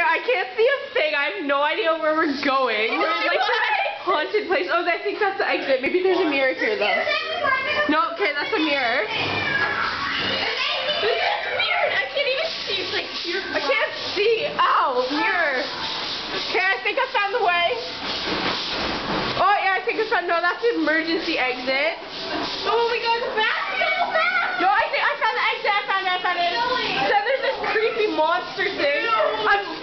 Okay, I can't see a thing. I have no idea where we're going. We're like some haunted place. Oh, I think that's the exit. Maybe there's a mirror here though. No, okay, that's a mirror. This is weird. I can't even see. It's like pure black. I can't see. Ow, mirror. Okay, I think I found the way. Oh yeah, I think I found. No, that's the emergency exit. Oh my God, back. No, I think I found the exit. I found it. So there's this creepy monster thing. I'm